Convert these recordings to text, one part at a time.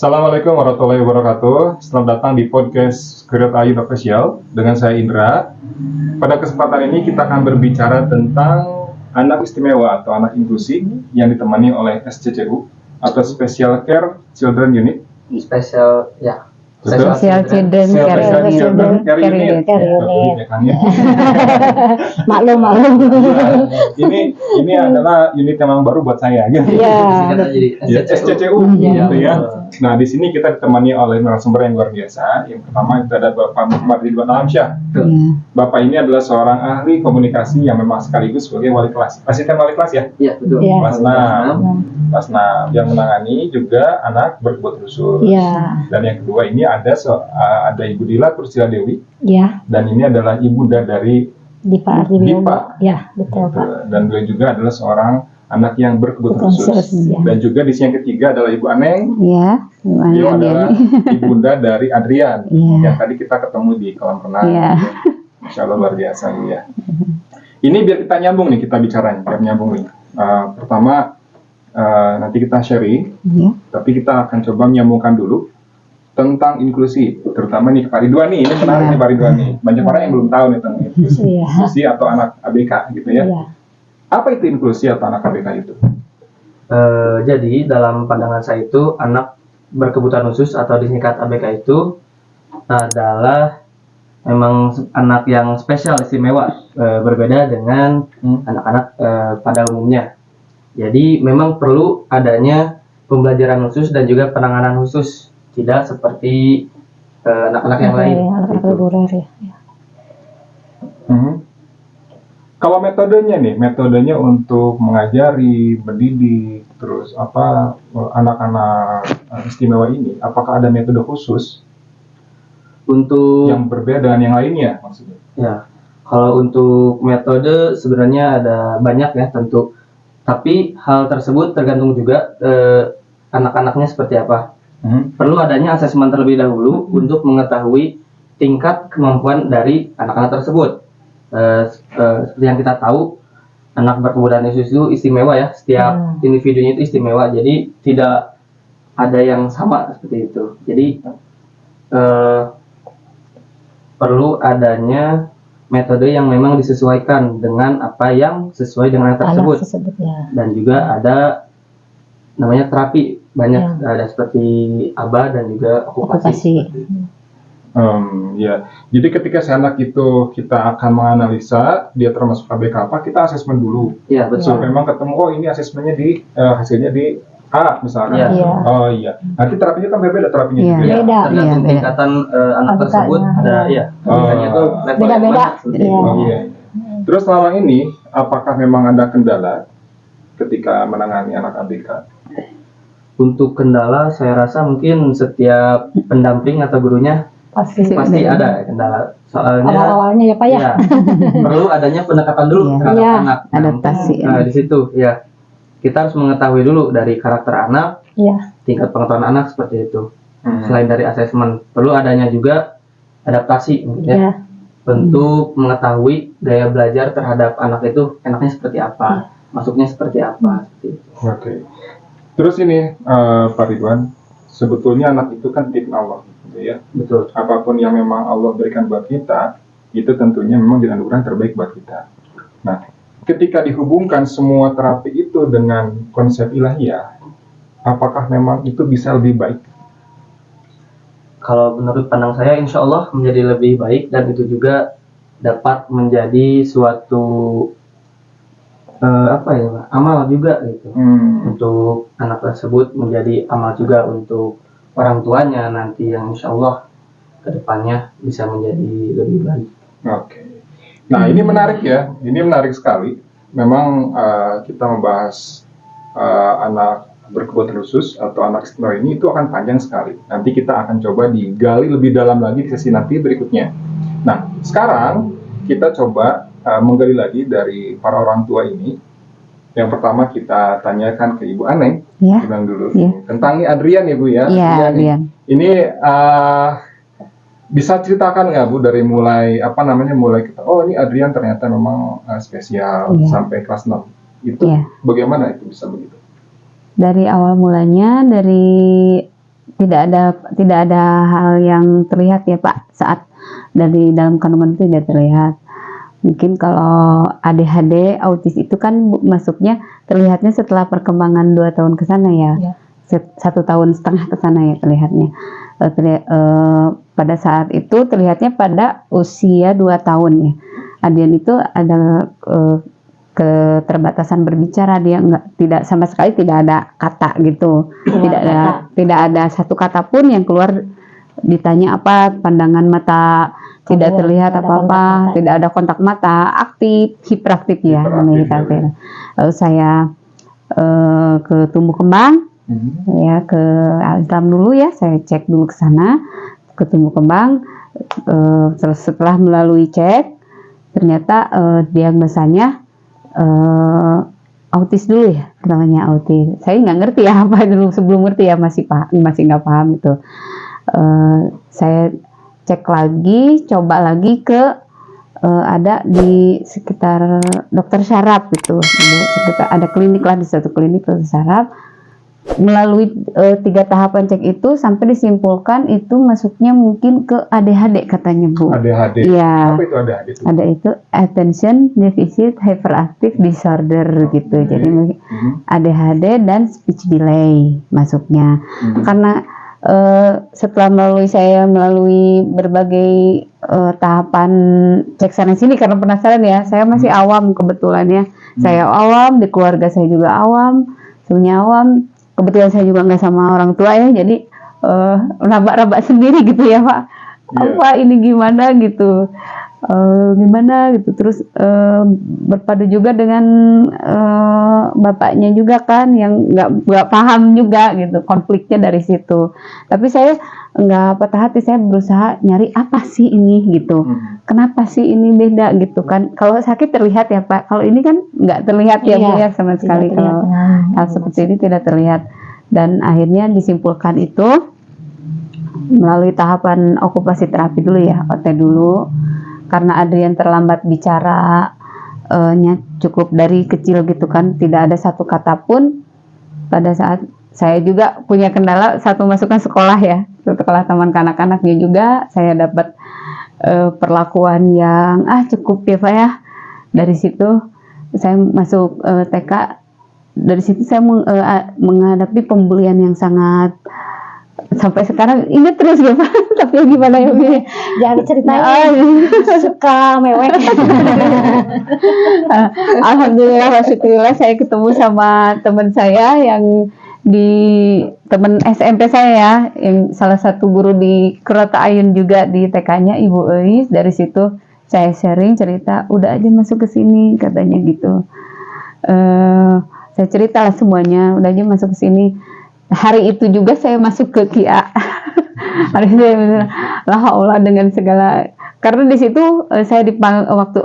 Assalamualaikum warahmatullahi wabarakatuh. Selamat datang di podcast Create Ayun Official dengan saya Indra. Pada kesempatan ini kita akan berbicara tentang anak istimewa atau anak inklusi yang ditemani oleh SCCU atau Special Care Children Unit. Special Children Care Unit. Maklum. Ini adalah unit yang memang baru buat saya, gitu. Iya. SCCU, gitu ya. Nah, di sini kita ditemani oleh narasumber yang luar biasa. Yang pertama itu ada Bapak Muhammad Ridwan Alamsyah. Bapak ini adalah seorang ahli komunikasi yang memang sekaligus sebagai wali kelas, asisten wali kelas ya. Iya, betul. Iya. Kelas 6 yang menangani juga anak berkebutuhan khusus. Iya. Dan yang kedua ini ada Ibu Dila Kursila Dewi. Iya. Dan ini adalah ibunda dari Dipa. Ya, betul Pak. Dan beliau juga adalah seorang anak yang berkebutuhan khusus. Ya. Dan juga di sini yang ketiga adalah Ibu Aneng. Iya. Beliau adalah ibunda dari Adrian. Iya. Yang tadi kita ketemu di kolam renang. Iya. Masya Allah luar biasa ya. Ini biar kita nyambung nih, kita bicaranya biar nyambung nih. Pertama nanti kita sharing, tapi kita akan coba menyambungkan dulu tentang inklusi, terutama nih Pak Ridwan nih, ini menarik nih Pak Ridwan nih. Banyak orang yang belum tahu nih tentang inklusi atau anak ABK gitu ya. Iya. Apa itu inklusi atau anak ABK itu? Jadi dalam pandangan saya itu anak berkebutuhan khusus atau disingkat ABK itu adalah memang anak yang spesial, istimewa, berbeda dengan anak-anak pada umumnya. Jadi memang perlu adanya pembelajaran khusus dan juga penanganan khusus, tidak seperti anak-anak yang lain. Anak-anak reguler ya. Kalau metodenya untuk mengajari, mendidik, terus anak-anak istimewa ini, apakah ada metode khusus Untuk yang berbeda dengan yang lainnya maksudnya? ya, kalau untuk metode sebenarnya ada banyak ya tentu, tapi hal tersebut tergantung juga anak-anaknya seperti apa. Perlu adanya asesmen terlebih dahulu untuk mengetahui tingkat kemampuan dari anak-anak tersebut. Seperti yang kita tahu, anak berkebutuhan khusus itu istimewa ya, setiap individunya itu istimewa, jadi tidak ada yang sama seperti itu. Jadi perlu adanya metode yang memang disesuaikan dengan apa yang sesuai dengan anak tersebut. Ya. Dan juga ada namanya terapi, banyak ada seperti ABA dan juga okupasi. Ya, jadi ketika si anak itu kita akan menganalisa dia termasuk ABK apa, kita asesmen dulu. Iya, betul. So memang ketemu ini asesmennya di hasilnya di A misalkan. Iya. Oh iya. Nanti terapinya kan berbeda terapinya juga. Iya. Beda. Tergantung Iya, tingkatan anak tersebut ada tingkatannya itu levelnya Beda-beda. mana, seperti itu. Oh iya. Terus selama ini apakah memang ada kendala ketika menangani anak ABK? Untuk kendala saya rasa mungkin setiap pendamping atau gurunya Pasti ada kendala. Soalnya awal-awalnya ya Pak ya. perlu adanya pendekatan dulu terhadap Iya, anak. adaptasi. Di situ ya kita harus mengetahui dulu dari karakter anak, Iya. tingkat pengetahuan anak seperti itu. Selain dari asesmen, perlu adanya juga adaptasi mungkin ya. Iya. Untuk mengetahui gaya belajar terhadap anak itu enaknya seperti apa, masuknya seperti apa. Seperti itu. Oke. Terus ini Pak Ridwan, sebetulnya anak itu kan titip Allah, gitu ya. Betul. Apapun yang memang Allah berikan buat kita, itu tentunya memang jadi anugerah yang terbaik buat kita. Nah, ketika dihubungkan semua terapi itu dengan konsep ilahiyah, apakah memang itu bisa lebih baik? Kalau menurut pandang saya, insya Allah menjadi lebih baik dan itu juga dapat menjadi suatu amal juga gitu. Untuk anak tersebut menjadi amal juga untuk orang tuanya nanti yang insya Allah kedepannya bisa menjadi lebih baik. Oke. Nah ini menarik ya, ini menarik sekali. Memang kita membahas anak berkebutuhan khusus atau anak istimewa ini itu akan panjang sekali. Nanti kita akan coba digali lebih dalam lagi di sesi nanti berikutnya. Nah sekarang kita coba menggali lagi dari para orang tua ini. Yang pertama kita tanyakan ke Ibu Aneng, bilang dulu tentang ini Adrian ya Bu ya. Iya, Adrian. Ini bisa ceritakan nggak Bu dari mulai mulai kita, oh ini Adrian ternyata memang spesial sampai kelas 6 itu bagaimana itu bisa begitu? Dari awal mulanya dari tidak ada hal yang terlihat ya Pak saat dari dalam kandungan itu tidak terlihat. Mungkin kalau ADHD, autis itu kan masuknya terlihatnya setelah perkembangan 2 tahun ke sana ya. Ya. 1,5 tahun ke sana ya terlihatnya. Pada saat itu terlihatnya pada usia 2 tahun ya. Adian itu ada keterbatasan berbicara, dia tidak sama sekali tidak ada kata gitu. Tidak ada satu kata pun yang keluar, ditanya apa, pandangan mata tidak terlihat apa-apa, tidak ada kontak mata, aktif, hiperaktif ya namanya hiperaktif. Lalu saya ke tumbuh kembang ya, ke Al-Islam dulu ya, saya cek dulu ke sana ke tumbuh kembang. Setelah melalui cek ternyata diagnosanya autis dulu ya, namanya autis. Saya nggak ngerti ya apa dulu, sebelum ngerti ya masih nggak paham itu. Saya cek lagi, coba lagi ke ada di sekitar Dokter Syaraf itu, sekitar ada klinik lah, di satu klinik Dokter Syaraf. Melalui 3 tahapan cek itu sampai disimpulkan itu masuknya mungkin ke ADHD katanya Bu. ADHD. Iya. Apa itu ADHD itu? Ada itu Attention Deficit Hyperactive Disorder gitu. Jadi ADHD dan speech delay masuknya. Karena setelah saya melalui berbagai tahapan cek sana sini karena penasaran ya, saya masih awam kebetulan ya. Saya awam, di keluarga saya juga awam, semuanya awam. Kebetulan saya juga nggak sama orang tua ya, jadi rabak-rabak sendiri gitu ya Pak. Apa ini gimana gitu, terus berpadu juga dengan bapaknya juga kan yang nggak paham juga gitu, konfliknya dari situ. Tapi saya nggak patah hati, saya berusaha nyari apa sih ini gitu, kenapa sih ini beda gitu kan. Kalau sakit terlihat ya Pak, kalau ini kan nggak terlihat ya Bu ya sama sekali. Kalau hal seperti ini tidak terlihat, dan akhirnya disimpulkan itu melalui tahapan okupasi terapi dulu ya, OT dulu. Karena Adrian terlambat bicara, cukup dari kecil gitu kan, tidak ada satu kata pun. Pada saat saya juga punya kendala satu masukkan sekolah ya, sekolah taman kanak-kanaknya juga saya dapat perlakuan yang cukup ya Pak ya. Dari situ saya masuk TK, dari situ saya menghadapi pembulian yang sangat, sampai sekarang ingat terus ya Pak. Tapi gimana ya Bu? Jangan diceritain. Suka mewek. Alhamdulillah saya ketemu sama teman saya yang teman SMP saya ya, yang salah satu guru di Kurata Ayun juga di TK-nya Ibu Eis. Dari situ saya sharing cerita, udah aja masuk ke sini katanya gitu. Saya ceritalah semuanya, udah aja masuk ke sini. Hari itu juga saya masuk ke KIA. Hari saya bilang, Allah dengan segala, karena di situ saya waktu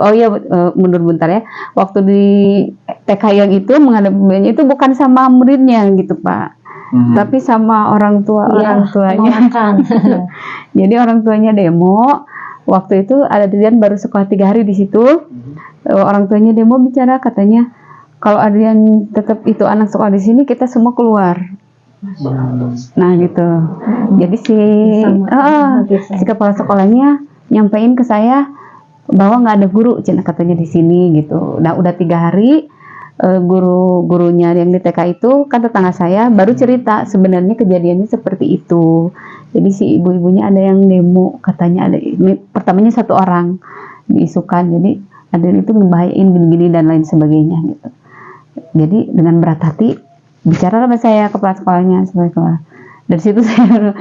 mundur bentar ya, waktu di TK yang itu menghadapinya itu bukan sama muridnya gitu Pak, tapi sama orang tuanya. Jadi orang tuanya demo. Waktu itu Adrian baru sekolah 3 hari di situ. Orang tuanya demo bicara, katanya kalau Adrian tetap itu anak sekolah di sini, kita semua keluar. Nah gitu. Jadi si kepala sekolahnya nyampein ke saya bahwa nggak ada guru, katanya di sini gitu. Nah udah 3 hari, gurunya yang di TK itu kan tetangga saya baru cerita sebenarnya kejadiannya seperti itu. Jadi si ibu-ibunya ada yang demo, katanya ada, pertamanya 1 orang diisukan, jadi ada itu ngebahayain gini-gini dan lain sebagainya gitu. Jadi dengan berat hati bicara sama saya, kepala sekolahnya, dari situ saya,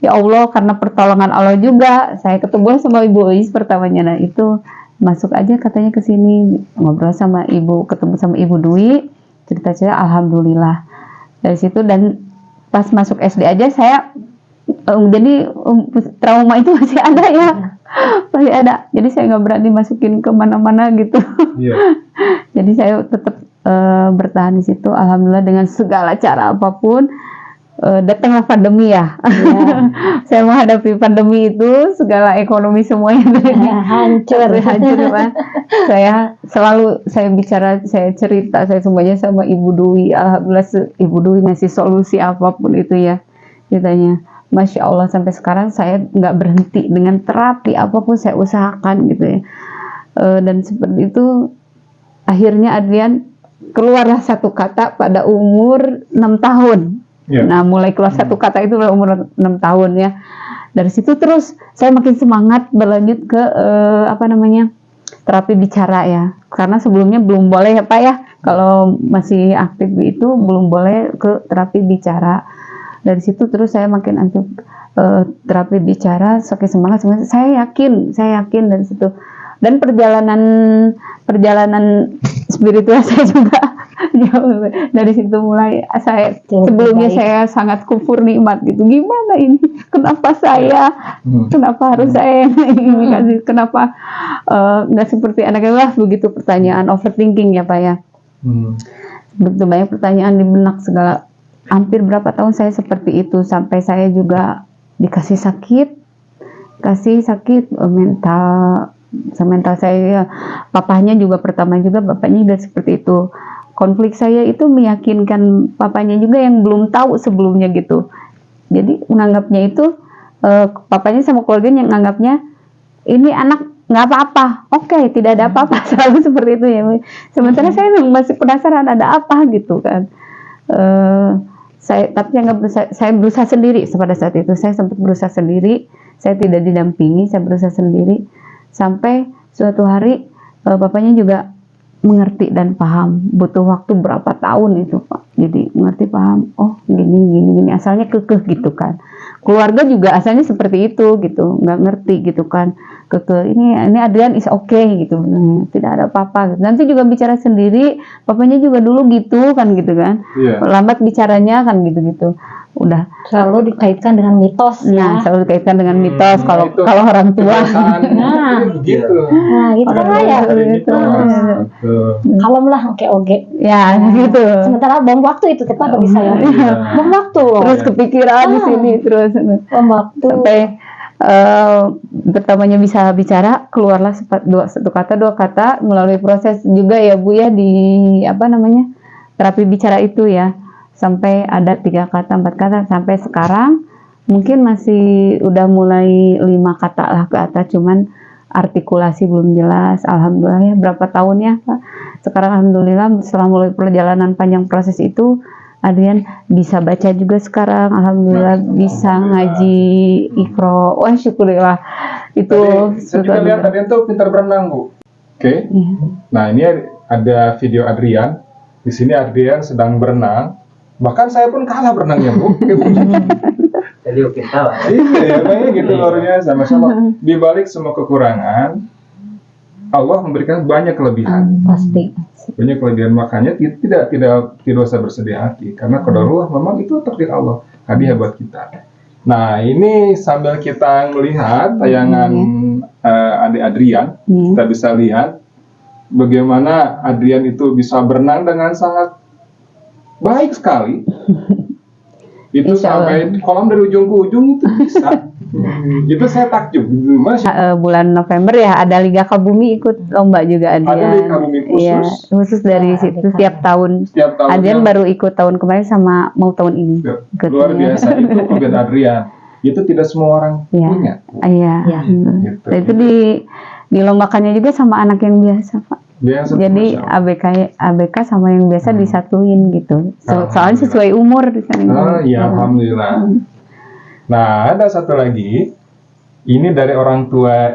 ya Allah, karena pertolongan Allah juga saya ketemu sama Ibu Eis pertamanya. Nah itu masuk aja katanya ke sini, ngobrol sama ibu, ketemu sama Ibu Dwi, cerita-cerita, alhamdulillah dari situ. Dan pas masuk SD aja saya jadi trauma itu masih ada ya, masih ada. Jadi saya nggak berani masukin ke mana-mana gitu. Jadi saya tetap bertahan di situ, alhamdulillah dengan segala cara apapun. Datanglah pandemi ya. Saya menghadapi pandemi itu, segala ekonomi semuanya hancur Pak. Saya bicara, saya cerita, saya semuanya sama Ibu Dwi. Alhamdulillah Ibu Dwi ngasih solusi apapun itu ya. Ditanya, Masya Allah sampai sekarang saya nggak berhenti dengan terapi apapun saya usahakan gitu ya. Dan seperti itu akhirnya Adrian keluarlah satu kata pada umur 6 tahun. Ya. Nah mulai keluar satu kata itu pada umur 6 tahun ya. Dari situ terus saya makin semangat berlanjut ke terapi bicara ya. Karena sebelumnya belum boleh ya Pak ya. Kalau masih aktif itu belum boleh ke terapi bicara. Dari situ terus saya makin aktif terapi bicara, saking semangat. Saya yakin dari situ. Dan perjalanan spiritual saya juga dari situ mulai saya sebelumnya saya sangat kufur nikmat gitu. Gimana ini? Kenapa saya? Kenapa harus saya yang ini kasih? Kenapa nggak seperti anaknya lah? Begitu pertanyaan overthinking ya Pak ya. Begitu banyak pertanyaan di benak segala. Hampir berapa tahun saya seperti itu sampai saya juga dikasih sakit mental saya ya. Papanya juga pertama juga bapaknya juga seperti itu. Konflik saya itu meyakinkan papanya juga yang belum tahu sebelumnya gitu. Jadi menganggapnya itu papanya sama keluarganya yang menganggapnya ini anak nggak apa-apa, oke, tidak ada apa-apa, selalu seperti itu ya. Sementara saya memang masih penasaran ada apa gitu kan. Saya berusaha sendiri pada saat itu. Saya sempat berusaha sendiri. Saya tidak didampingi, saya berusaha sendiri. Sampai suatu hari bapaknya juga mengerti dan paham. Butuh waktu berapa tahun itu Pak. Jadi mengerti, paham. Oh gini. Asalnya kekeh gitu kan. Keluarga juga asalnya seperti itu gitu. Nggak ngerti gitu kan. Kekeh. Ini Adrian is okay gitu. Tidak ada apa-apa. Gitu. Nanti juga bicara sendiri. Bapaknya juga dulu gitu kan. Yeah. Lambat bicaranya kan gitu. Udah selalu dikaitkan dengan mitos ya. Selalu dikaitkan dengan mitos kalau orang tua. Gitu. Nah, gitu lah ya. Gitu. Kalem lah, oke. Ya, gitu. Sementara bom waktu itu tepat bagi saya. Bom waktu loh. Terus kepikiran di sini terus. Bom waktu. Sampai pertamanya bisa bicara, keluarlah satu kata, dua kata melalui proses juga ya Bu ya di terapi bicara itu ya. Sampai ada 3 kata, 4 kata, sampai sekarang mungkin masih udah mulai 5 kata lah ke atas, cuman artikulasi belum jelas. Alhamdulillah ya, berapa tahun ya Pak. Sekarang alhamdulillah setelah mulai perjalanan panjang proses itu, Adrian bisa baca juga sekarang. Alhamdulillah bisa ngaji Iqra. Wah syukurillah. Itu saya juga lihat Adrian tuh pintar berenang Bu. Oke. Nah ini ada video Adrian. Di sini Adrian sedang berenang. Bahkan saya pun kalah berenangnya Bu. Jadi oke tahu. Iya ya, kayaknya gitu luar biasa. Masya Allah. Di balik semua kekurangan, Allah memberikan banyak kelebihan. Pasti. Banyak kelebihan, makanya tidak usah bersedih hati. Karena qadarullah memang itu takdir Allah. Hadiah buat kita. Nah ini sambil kita melihat tayangan adik Adrian, kita bisa lihat bagaimana Adrian itu bisa berenang dengan sangat baik sekali. Itu sampai kolam dari ujung ke ujung itu bisa. Itu saya takjub. Bulan November ya ada Liga Kabumi ikut lomba juga Adrian. Ada Liga Kabumi khusus. Iya, khusus dari situ setiap tahun. Adrian baru ikut tahun kemarin sama mau tahun ini. Luar biasa itu kelebihan Adrian. Itu tidak semua orang punya. Iya. Gitu. Nah, itu dilombakannya juga sama anak yang biasa Pak. Biasa, jadi ABK sama yang biasa disatuin gitu. Soalnya sesuai umur di sana. Ya alhamdulillah. Nah ada satu lagi. Ini dari orang tua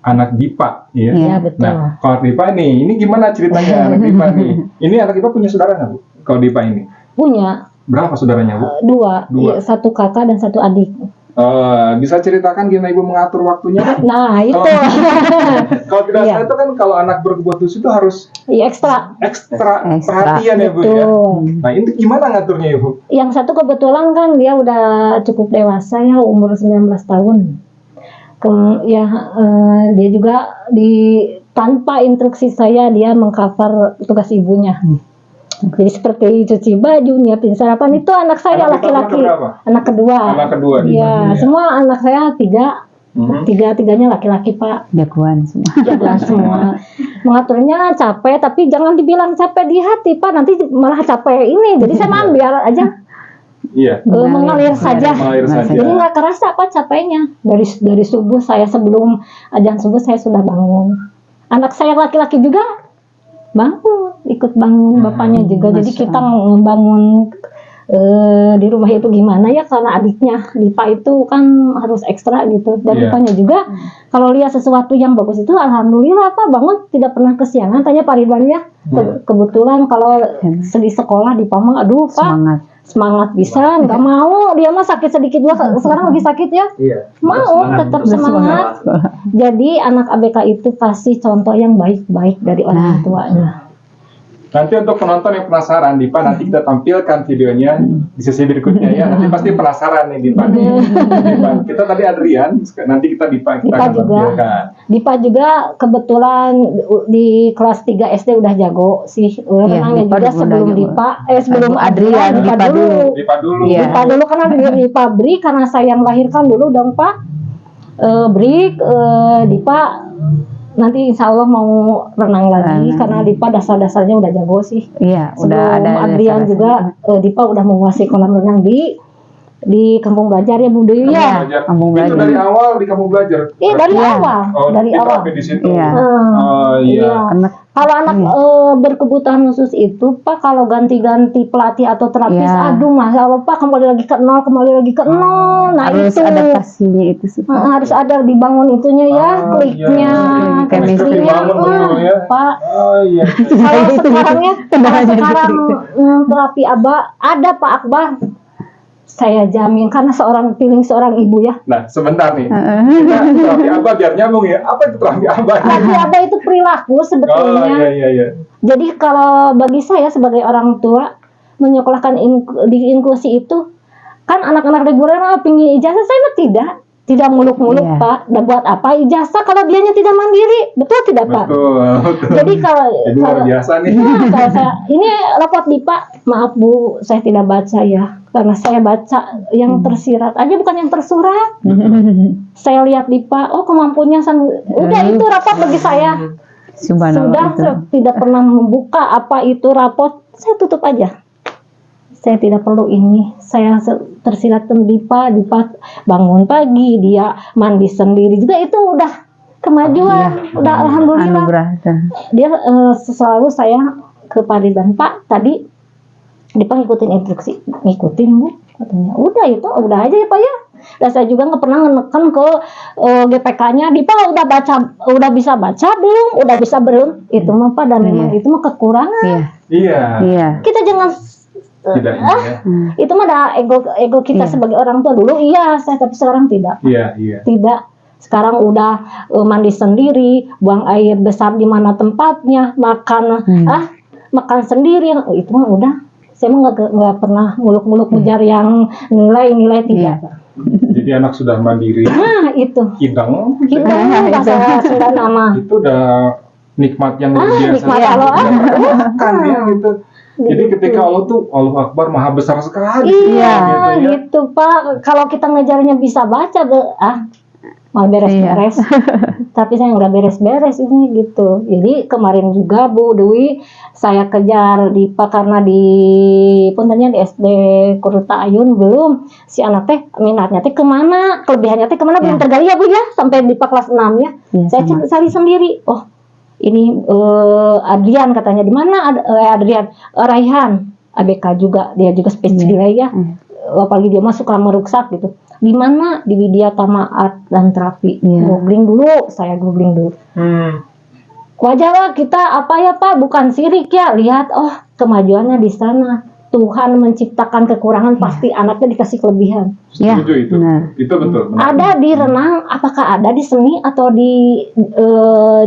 anak Dipa, ya. Iya betul. Nah kalau Dipa nih, ini gimana ceritanya anak Dipa nih? Ini anak Dipa punya saudara nggak Bu? Kalau Dipa ini? Punya. Berapa saudaranya Bu? Dua. Iya, 1 kakak dan 1 adik. Bisa ceritakan gimana Ibu mengatur waktunya? Nah itu. Kalau tidak salah itu kan kalau anak berkebutuhan itu harus ekstra perhatian ya Bu ya. Nah ini gimana ngaturnya Ibu? Yang satu kebetulan kan dia udah cukup dewasa ya, umur 19 tahun. Dia juga tanpa instruksi saya dia mengcover tugas ibunya. Jadi seperti cuci baju, nyiapin sarapan itu anak saya laki-laki. Anak kedua. Iya, semua anak saya 3. Tiganya laki-laki Pak. Jagoan semua. Mengaturnya capek, tapi jangan dibilang capek di hati Pak. Nanti malah capek ini. Jadi saya ambil aja. Iya. Mengalir saja. Mengalir saja. Jadi nggak kerasa apa capeknya. Dari subuh saya sebelum azan subuh saya sudah bangun. Anak saya laki-laki juga bangun, ikut bangun bapaknya juga. Jadi kita ngebangun di rumah itu gimana ya, karena adiknya Dipa itu kan harus ekstra gitu. Dan Dipanya juga kalau lihat sesuatu yang bagus itu alhamdulillah Pak bangun tidak pernah kesiangan. Tanya Pak Ridwan ya. Kebetulan kalau di sekolah Dipa mah aduh Pak semangat bisa, nggak mau dia mah sakit sedikit juga sekarang lagi sakit ya, mau tetap semangat. Jadi anak ABK itu kasih contoh yang baik-baik dari orang tuanya. Nanti untuk penonton yang penasaran, Dipa nanti kita tampilkan videonya di sesi berikutnya ya. Nanti pasti penasaran nih Dipa. Kita tadi Adrian, nanti kita Dipa akan tampilkan. Dipa juga kebetulan di kelas 3 SD udah jago sih. Renangnya juga sebelum Dipa, sebelum Adrian, Dipa dulu karena di pabrik karena saya yang melahirkan dulu dong Pak. Dipa nanti insya Allah mau renang lagi karena Dipa dasar-dasarnya udah jago sih. Iya, udah ada. Adrian juga Dipa udah menguasai kolam renang di kampung belajar ya Bu Dewi ya. Kampung belajar. Itu dari awal di kampung belajar. Iya dari awal. Dari awal. Di situ. Iya. Iya. Kalau anak berkebutuhan khusus itu Pak kalau ganti-ganti pelatih atau terapis, aduh Masya Allah Pak kembali lagi ke nol. Nah harus itu adaptasinya itu harus ada dibangun itunya ya, kliknya, chemistry-nya, Pak. Kalau sekarang terapi ABA ada Pak Akbar. Saya jamin karena seorang ibu ya. Nah, sebentar nih. Kita terapi ABA biar nyambung ya. Apa itu terapi ABA? Terapi ABA itu perilaku sebetulnya. Iya. Jadi kalau bagi saya sebagai orang tua menyekolahkan di inklusi itu kan anak-anak reguler pingin ijazah, saya tidak muluk-muluk Pak. Dan buat apa ijazah kalau dianya tidak mandiri? Betul tidak Pak? Betul. Jadi kalau luar biasa nih. Kalau saya ini rapot Dipa, maaf Bu, saya tidak baca ya. Karena saya baca yang tersirat aja bukan yang tersurat. Saya lihat Dipa, kemampuannya udah itu rapot bagi saya. Sudah tidak pernah membuka apa itu rapot, saya tutup aja. Saya tidak perlu ini. Saya tersirat Dipa bangun pagi, dia mandi sendiri juga itu udah kemajuan, udah alhamdulillah. Dia selalu saya ke Pak Ridwan, Pak tadi Dipa ngikutin instruksi, ngikutin Bu katanya. Udah aja ya Pak ya. Dan saya juga nggak pernah menekan ke GPK-nya. Dipa udah bisa baca belum? Udah bisa belum? Itu mah Pak dan memang itu mah kekurangan. Iya. Kita jangan itu mah ada ego kita sebagai orang tua dulu tapi sekarang tidak. Iya. Tidak. Sekarang udah mandi sendiri, buang air besar di mana tempatnya, makan sendiri. Itu mah udah. Saya mah nggak pernah muluk-muluk ngejar yang nilai tidak. Jadi anak sudah mandiri. Itu. Kidang bahasa Sunda nama. Itu udah nikmat yang luar biasa. Nikmat Allah. Kan ya gitu. Jadi ketika Allah tuh Allah Akbar maha besar sekali. Iya, gitu Pak. Kalau kita ngejarnya bisa baca, mau beres-beres. Tapi saya nggak beres-beres ini gitu. Jadi kemarin juga Bu Dewi saya kejar Dipa karena puntennya di SD Kurta Ayun belum si anak teh minatnya teh kemana, kelebihannya teh kemana belum tergali ya Bu ya sampai Dipa kelas 6 ya. Saya cari sendiri. Ini Adrian katanya di mana Adrian Raihan ABK juga dia juga speech delay ya. Apalagi dia masuk lama ruksak gitu. Di mana di Widya Tama Art dan Terapi. Saya googling dulu. Wajarlah kita apa ya Pak, bukan sirik ya, lihat kemajuannya di sana. Tuhan menciptakan kekurangan pasti anaknya dikasih kelebihan. Setuju itu. Itu betul. Ada di renang, apakah ada di seni atau di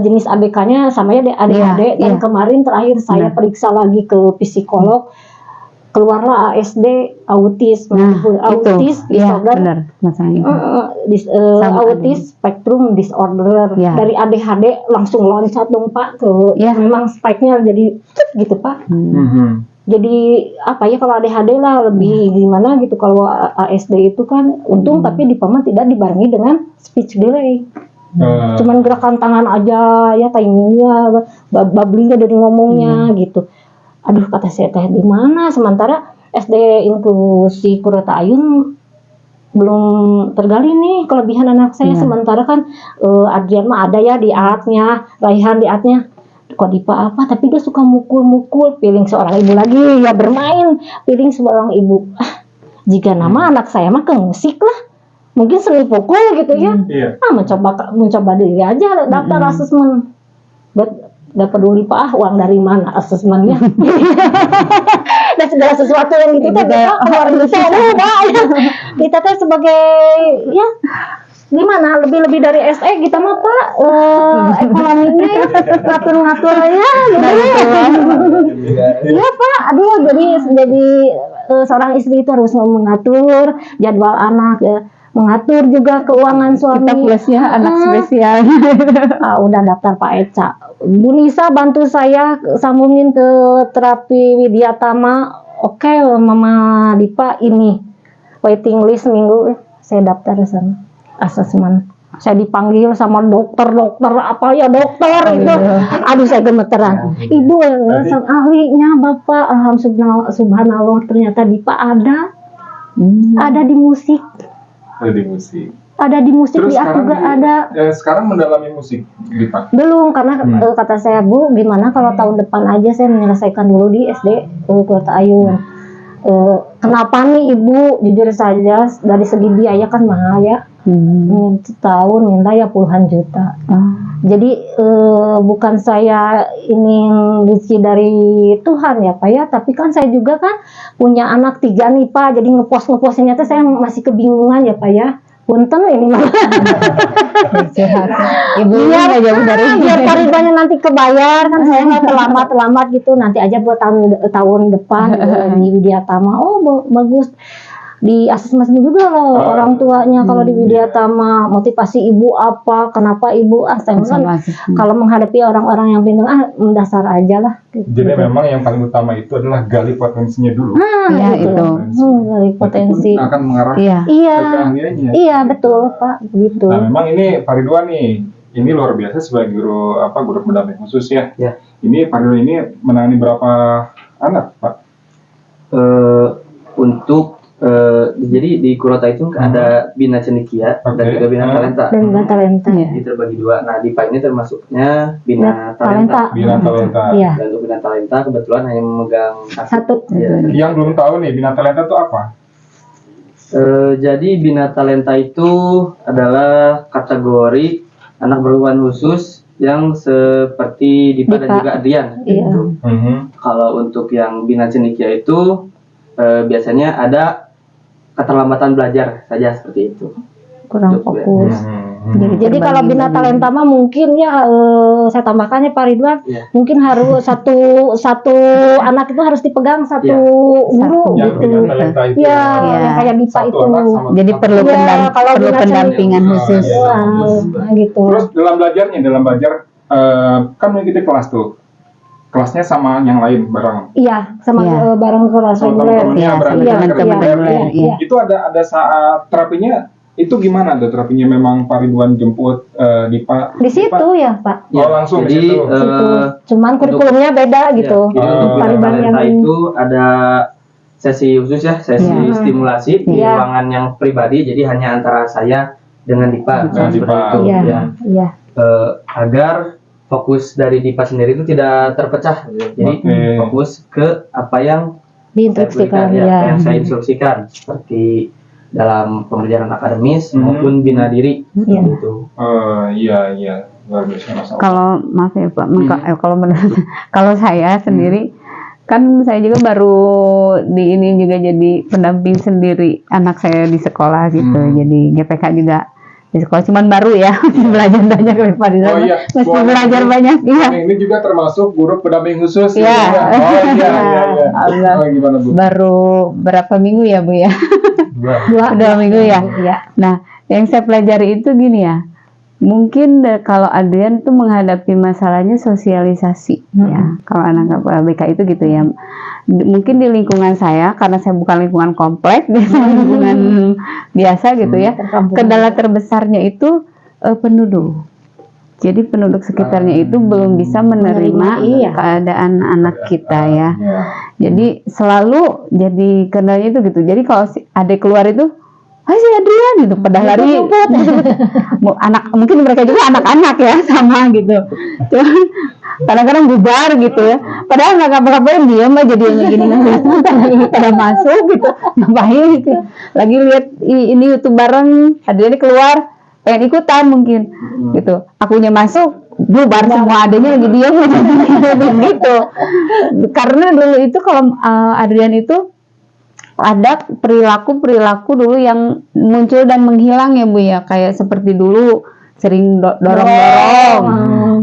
jenis ABK-nya sama ya di ADHD dan kemarin terakhir saya periksa lagi ke psikolog. Keluarlah ASD, autis disorder, autis spektrum disorder. Dari ADHD langsung loncat dong Pak ke memang spike-nya jadi gitu Pak. Jadi apa ya kalau ADHD lah lebih gimana gitu, kalau ASD itu kan untung tapi di paman tidak dibarengi dengan speech delay. Cuman gerakan tangan aja ya, timingnya, babblingnya dari ngomongnya gitu. Aduh kata saya teh di mana, sementara SD inklusi Kurota Ayun belum tergali nih kelebihan anak saya. Iya. Sementara kan Adrian mah ada ya di artnya, Raihan di artnya. Kok Dipa apa? Tapi dia suka mukul-mukul. Feeling seorang ibu lagi ya bermain. Feeling seorang ibu. Jika nama anak saya mah ke musik lah. Mungkin seni pukul gitu ya. Iya. Mencoba diri aja daftar asesmen. Gak peduli Pak, uang dari mana asesmennya. Dan segala sesuatu yang gitu kan keluar duit kita teh sebagai ya gimana lebih dari SE kita mah Pak ekonominya ya ngatur ya iya Pak. Aduh jadi seorang istri itu harus mengatur jadwal anak ya, mengatur juga keuangan suami. Kita plus ya anak spesial. Udah daftar Pak Eca. Bu Nisa bantu saya sambungin ke terapi Widyatama. Oke, Mama Dipa ini waiting list minggu saya daftar sana asesmen. Saya dipanggil sama dokter apa ya dokter itu. Aduh saya gemeteran. Ibu sang ahlinya Bapak subhanallah ternyata Dipa ada di musik. Ada di musik. Terus di aku juga ada. Sekarang mendalami musik, Dipa? Belum, karena kata saya Bu, gimana kalau tahun depan aja saya menyelesaikan dulu di SD Kurota Ayun. Kenapa nih Ibu? Jujur saja dari segi biaya kan mahal ya. Setahun minta ya puluhan juta. Jadi bukan saya ini rezeki dari Tuhan ya Pak ya, tapi kan saya juga kan punya anak 3 nih Pak. Jadi ngepost-ngepostinnya tuh saya masih kebingungan ya Pak ya. Punten ini mah. Ibu nggak jauh dari biar tarifnya nanti kebayar kan saya nggak terlambat gitu, nanti aja buat tahun depan di Widyatama. Oh bagus. Di asesmen juga loh orang tuanya kalau di Widyatama, motivasi ibu apa, kenapa ibu saya kan kalau menghadapi orang-orang yang pintar mendasar aja lah gitu. Jadi memang yang paling utama itu adalah gali potensinya dulu. Ya, itu. Gali potensi. Akan mengarah Iya. ke keahliannya. Iya betul Pak gitu. Nah memang ini Pak Ridwan nih, ini luar biasa sebagai guru pendamping khusus ya. Ya. Ini Pak Ridwan ini menangani berapa anak Pak? Jadi di Kurota itu ada Bina Cendekia dan juga Bina Talenta. Dan Bina Talenta. Jadi terbagi 2. Nah, Dipa ini termasuknya Bina Talenta. Bina Talenta. Iya. Dan untuk Bina Talenta kebetulan hanya memegang Satu. Ya. Yang belum tahu nih Bina Talenta itu apa? Jadi Bina Talenta itu adalah kategori anak berkebutuhan khusus yang seperti Dipa dan juga Adrian. Iya. Gitu. Kalau untuk yang Bina Cendekia itu biasanya ada keterlambatan belajar saja seperti itu. Kurang fokus. Jadi kalau Bina Talenta mah mungkin ya saya tambahkannya Pak Ridwan, mungkin harus satu anak itu harus dipegang satu guru Yang gitu. Bina Talenta itu Yang kayak Dipa itu. Jadi perlu Bina pendampingan khusus. Gitu. Terus dalam belajar kan kita kelas tuh. Kelasnya sama yang lain bareng. Iya, sama bareng kelas reguler. Teman-temannya berarti Iya, teman-teman iya, reguler. iya. Itu ada saat terapinya itu gimana tuh terapinya? Memang Pak Ridwan jemput Dipa Di situ ya Pak. Oh langsung di Jadi situ. Cuman kurikulumnya beda gitu. Jadi untuk Pak Bina Ridwan yang Talenta itu ada sesi khusus ya, sesi stimulasi di Iya. ruangan yang pribadi. Jadi hanya antara saya dengan Dipa. Dengan Seperti Dipa. itu. Iya, Ya. iya. Agar fokus dari Dipa sendiri itu tidak terpecah, gitu. Jadi fokus ke apa yang Diinstruksikan yang saya instruksikan seperti dalam pengerjaan akademis maupun bina diri gitu. Iya luar biasa masalah. Kalau maaf ya Pak, kalau menurut kalau saya sendiri kan saya juga baru di ini juga jadi pendamping sendiri anak saya di sekolah gitu. Jadi GPK juga di sekolah, cuman baru ya, masih belajar banyak Pak Ridwan. Oh iya, masih belajar banyak. Iya. Ini juga termasuk guru pendamping khusus. Iya. Ya? Oh iya. Allah. Oh, gimana Bu? Baru berapa minggu ya Bu ya? 2 minggu ya. Iya. Nah, yang saya pelajari itu gini ya. Mungkin kalau Adrian tuh menghadapi masalahnya sosialisasi ya. Kalau anak BK itu gitu ya. Mungkin di lingkungan saya, karena saya bukan lingkungan kompleks, lingkungan biasa gitu ya. Kendala terbesarnya itu penduduk. Jadi penduduk sekitarnya itu belum bisa menerima Iya. keadaan anak kita ya. Iya. Jadi selalu jadi kendalanya itu gitu. Jadi kalau si adek keluar itu, "Hai si Adrian," gitu, pada lari. Anak mungkin mereka juga anak-anak ya sama gitu. Cuman kadang-kadang bubar gitu ya. Padahal nggak ngapa-ngapain, diam aja dia gini pada masuk gitu. Ngapain gitu. Lagi lihat ini YouTube bareng, Adrian keluar pengen ikutan mungkin gitu. Akunya masuk bubar semua, adanya lagi diam gitu. Karena dulu itu kalau Adrian itu ada perilaku dulu yang muncul dan menghilang ya Bu ya, kayak seperti dulu sering dorong-dorong,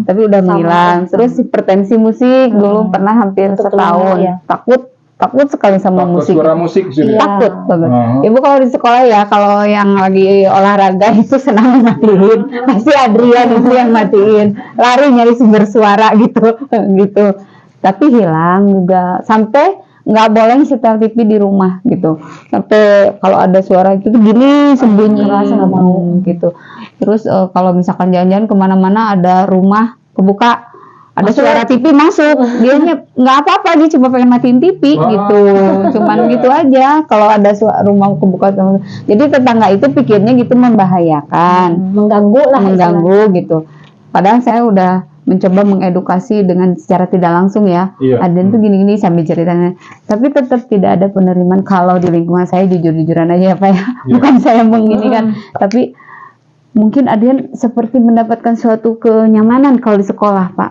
tapi udah menghilang. Terus hipertensi musik dulu pernah hampir setahun. Ya. Takut sekali sama Takut musik. suara musik sih. Iya. Takut banget. Ibu kalau di sekolah ya, kalau yang lagi olahraga itu senang matiin, pasti Adrian itu yang matiin, lari nyari sumber suara gitu, gitu. Tapi hilang juga, sampai nggak boleh setel TV di rumah gitu. Sampai kalau ada suara itu gini sembunyi, nggak mau gitu. Terus kalau misalkan jalan-jalan kemana-mana ada rumah kebuka, ada suara TV masuk, dia nggak apa-apa, dia cuma pengen matiin TV gitu, cuman gitu aja. Kalau ada rumah kebuka, jadi tetangga itu pikirnya gitu membahayakan, mengganggu gitu. Padahal saya udah mencoba mengedukasi dengan secara tidak langsung ya. Iya. Aden tuh gini-gini sambil ceritanya, tapi tetap tidak ada penerimaan. Kalau di lingkungan saya jujur-jujuran aja ya Pak ya, bukan saya menginikan, tapi mungkin Adrian seperti mendapatkan suatu kenyamanan kalau di sekolah Pak.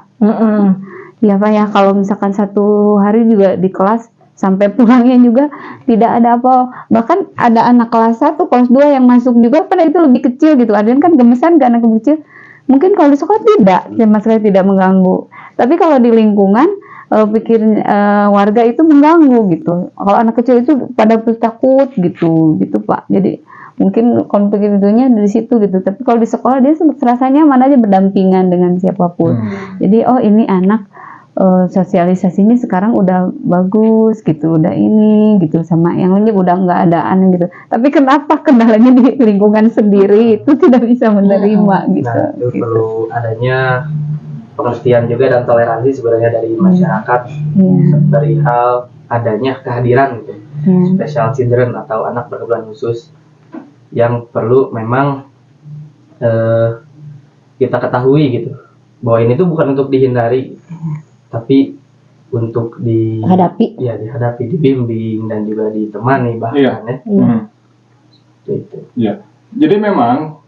Ya Pak ya, kalau misalkan satu hari juga di kelas sampai pulangnya juga tidak ada apa. Bahkan ada anak kelas 1, kelas 2 yang masuk juga, pada itu lebih kecil gitu. Adrian kan gemesan ke anak kecil. Mungkin kalau di sekolah tidak, sama sekali tidak mengganggu. Tapi kalau di lingkungan pikir warga itu mengganggu gitu. Kalau anak kecil itu pada takut gitu Pak. Jadi mungkin konflik itunya dari situ gitu. Tapi kalau di sekolah dia rasanya mana aja berdampingan dengan siapapun. Jadi oh ini anak sosialisasinya sekarang udah bagus gitu, udah ini gitu, sama yang lainnya udah nggak ada aneh gitu. Tapi kenapa kendalanya di lingkungan sendiri itu tidak bisa menerima gitu. Nah, itu perlu adanya pengertian juga dan toleransi sebenarnya dari masyarakat dari hal adanya kehadiran gitu, special children atau anak berkebutuhan khusus yang perlu memang kita ketahui gitu, bahwa ini tuh bukan untuk dihindari, tapi untuk dihadapi, dibimbing dan juga ditemani bahkan ya. Gitu. Iya. Jadi memang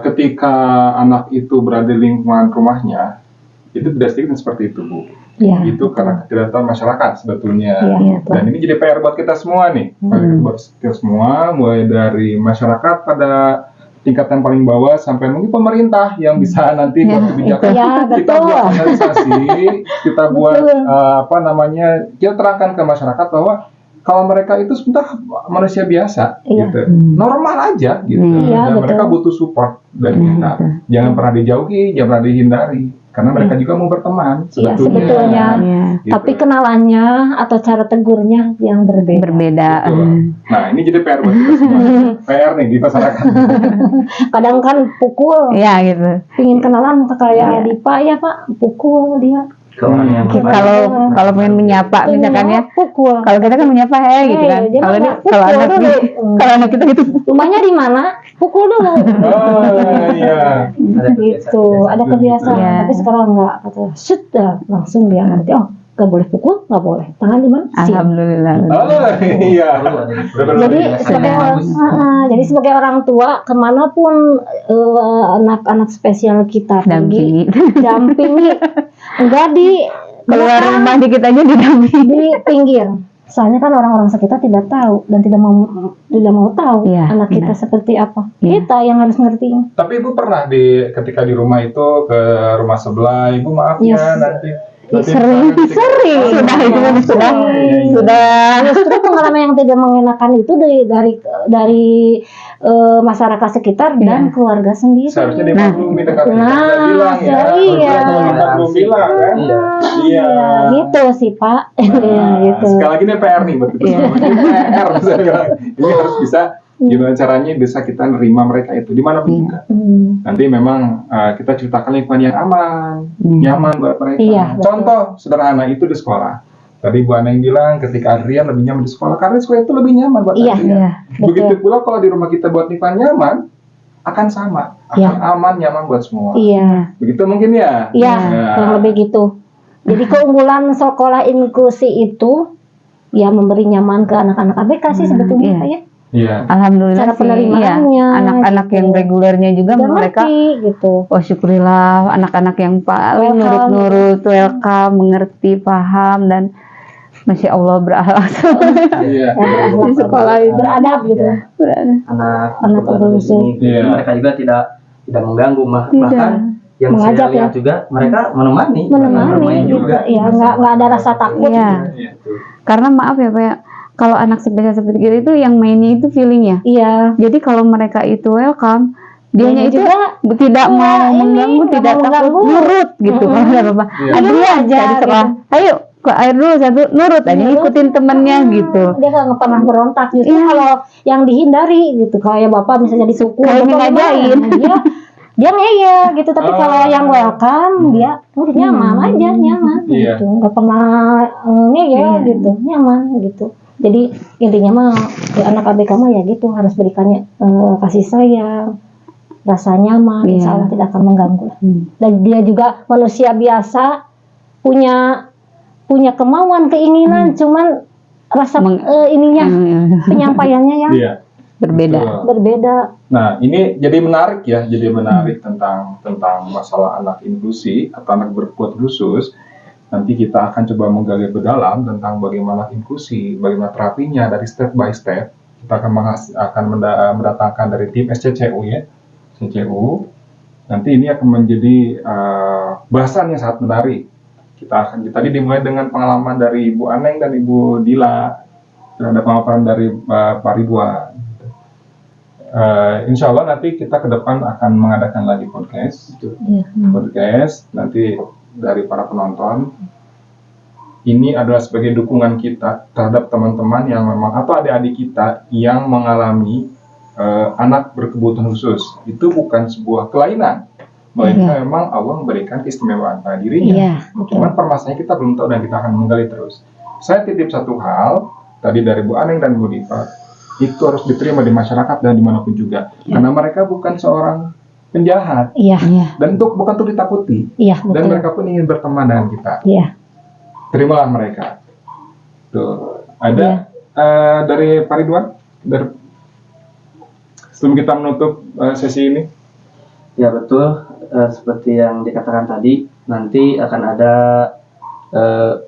ketika anak itu berada di lingkungan rumahnya, itu tidak sedikit seperti itu Bu. Iya. Itu karena ketidaktahuan masyarakat sebetulnya. Iya, Dan ini jadi PR buat kita semua nih. Buat kita semua, mulai dari masyarakat pada tingkatan paling bawah sampai mungkin pemerintah yang bisa nanti buat kebijakan. Iya, Kita betul. buat analisasi, kita buat kita terangkan ke masyarakat bahwa kalau mereka itu sebentar manusia biasa, gitu, normal aja, gitu. Iya, Dan betul. mereka butuh support dari kita. Jangan pernah dijauhi, jangan pernah dihindari, karena mereka juga mau berteman. Iya, sebetulnya. Gitu. Tapi kenalannya atau cara tegurnya yang berbeda. Betul. Nah, ini jadi PR buat kita semua. PR nih di masyarakat. Kadang kan pukul, Ya gitu. pingin kenalan kayak Dipa ya Pak, pukul dia. Ke orang yang Kalau pengen menyapa misalkan ya, Pukul. kalau kita kan menyapa gitu kan. dia Kalau mah kalau pukul anak dulu. kalau anak kita gitu. Rumahnya di mana? Pukul dulu. Oh, iya. Gitu, ada kebiasaan. Iya. Tapi sekarang enggak, kata shoot dah, langsung dia ngerti. Oh, nggak boleh pukul, nggak boleh. Tangan di mana? Sini. Alhamdulillah. Oh, iya. Jadi sebagai orang tua, kemanapun anak-anak spesial kita pergi, dampingi, enggak di Keluar belakang, rumah dikit aja didampingi. di pinggir. Soalnya kan orang-orang sekitar tidak tahu dan tidak mau tahu Iya, anak kita benar. seperti apa. Iya. Kita yang harus ngerti. Tapi Ibu pernah ketika di rumah itu ke rumah sebelah, Ibu maaf Yes. ya nanti. Sering. Sudah itu kan sudah. Justru pengalaman yang tidak mengenakan itu dari masyarakat sekitar dan keluarga sendiri. Seharusnya dimaklumi dekat kita Nah, udah bilang ya. iya. Kita belum bilang kan. Iya. Gitu sih Pak. Iya, gitu. Sekali lagi nih PR nih buat kita semua. Ini PR saya bilang. Ini harus bisa Gimana caranya bisa kita nerima mereka itu dimanapun juga. Nanti memang kita ceritakan lingkungan yang aman, nyaman buat mereka. Iya, betul. Contoh sederhana itu di sekolah. Tadi Bu Aneng bilang ketika Adrian lebih nyaman di sekolah karena di sekolah itu lebih nyaman buat Iya, Adrian. Iya. Begitu pula kalau di rumah kita buat lingkungan nyaman akan sama, akan Iya. aman nyaman buat semua. Iya, Begitu mungkin ya. iya, Nah, kurang lebih gitu. Jadi keunggulan sekolah inklusi itu ya memberi nyaman ke anak-anak ABK sih sebetulnya Iya. Pak, ya. Iya. Alhamdulillah Cara sih, penerimaannya, iya. Anak-anak gitu. yang regulernya juga Udah mereka, ngerti gitu. oh syukurillah, anak-anak yang paling Welcome. nurut-nurut, welcome, mengerti, paham, dan Masya Allah berakhlak. Iya. Di sekolah itu. Beradab gitu. Anak Anak berbasis berbasis. ini, Iya. mereka juga tidak mengganggu, Tidak. bahkan yang Mengajak, saya lihat ya. juga mereka menemani Menemani gitu. juga. Ya, nggak ada rasa takut. Iya. Iya. Karena maaf ya Pak, ya, kalau anak spesial seperti itu yang mainnya itu feelingnya. Iya. Jadi kalau mereka itu welcome, dianya Mainnya itu juga tidak nggak mau ini, mengganggu, nggak tidak mau takut, mengganggu. nurut gitu. Kalau ada apa-apa, Iya. Adrian aja, di sekolah, ayo ke air dulu satu, nurut aja, Nurut. ngikutin temennya gitu. Dia nggak pernah berontak. Justru Iya. kalau yang dihindari gitu, kayak bapak misalnya disukur, Kayak bapak ngajain. gimana? dia ngeyel gitu. Tapi Oh. kalau yang welcome, dia nyaman aja, nyaman Iya. gitu. Nggak pernah ngeyel Iya. gitu, nyaman gitu. Jadi intinya mah ya anak ABK mah ya gitu, harus berikannya kasih sayang, rasa nyaman, Iya. insya Allah tidak akan mengganggu. Dan dia juga manusia biasa, punya kemauan, keinginan, cuman rasa ininya penyampaiannya yang Iya. Berbeda. Betul. berbeda. Nah, ini jadi menarik ya, jadi menarik tentang masalah anak inklusi atau anak berkebutuhan khusus. Nanti kita akan coba menggali lebih dalam tentang bagaimana inklusi, bagaimana terapinya dari step by step. Kita akan mendatangkan dari tim SCCU ya, CCU. Nanti ini akan menjadi bahasan yang sangat menarik. Kita akan tadi dimulai dengan pengalaman dari Ibu Aneng dan Ibu Dila, dan ada pemaparan dari Pak Ridwan. Insya Allah nanti kita ke depan akan mengadakan lagi podcast, Iya. podcast nanti dari para penonton. Ini adalah sebagai dukungan kita terhadap teman-teman yang memang atau adik-adik kita yang mengalami anak berkebutuhan khusus. Itu bukan sebuah kelainan, melainkan memang Allah memberikan keistimewaan pada dirinya. Iya, betul. Cuman permasalahannya kita belum tahu dan kita akan menggali terus. Saya titip satu hal tadi dari Bu Aneng dan Bu Diva, itu harus diterima di masyarakat dan dimanapun juga, karena mereka bukan seorang penjahat Iya, dan bukan untuk ditakuti, iya dan betul. mereka pun ingin berteman dengan kita. Iya. Terimalah mereka. Tuh ada dari Pak Ridwan, sebelum kita menutup sesi ini. Ya betul, seperti yang dikatakan tadi, nanti akan ada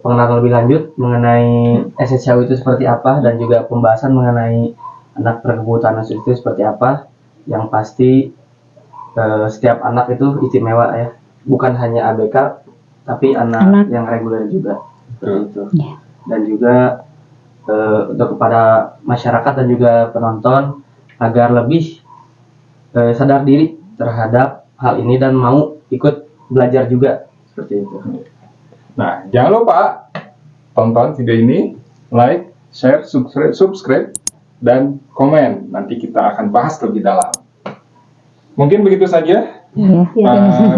pengenalan lebih lanjut mengenai SSCU itu seperti apa, dan juga pembahasan mengenai anak berkebutuhan khusus itu seperti apa. Yang pasti setiap anak itu istimewa ya, bukan hanya ABK, tapi anak yang reguler juga seperti itu. Dan juga untuk kepada masyarakat dan juga penonton agar lebih sadar diri terhadap hal ini dan mau ikut belajar juga seperti itu. Nah, jangan lupa tonton video ini, like, share, subscribe, dan komen. Nanti kita akan bahas lebih dalam. Mungkin begitu saja. Pak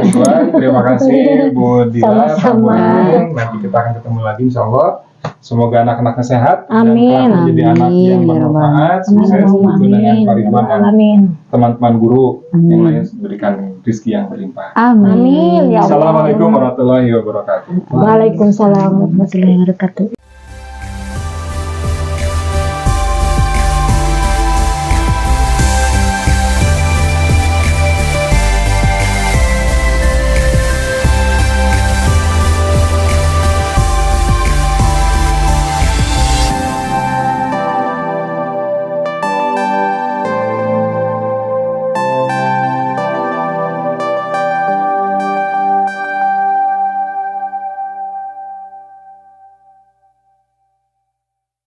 Ridwan, terima kasih Bu Dila, Pak Sama-sama. Boneng. Nanti kita akan ketemu lagi insya Allah. Semoga anak-anaknya sehat Amin. dan kelak menjadi anak yang bermanfaat, sukses dengan Pak Ridwan dan Amin. teman-teman guru yang lain berikan rezeki yang berlimpah. Amin. Ya Allah. Assalamualaikum warahmatullahi wabarakatuh. Waalaikumsalam warahmatullahi wabarakatuh.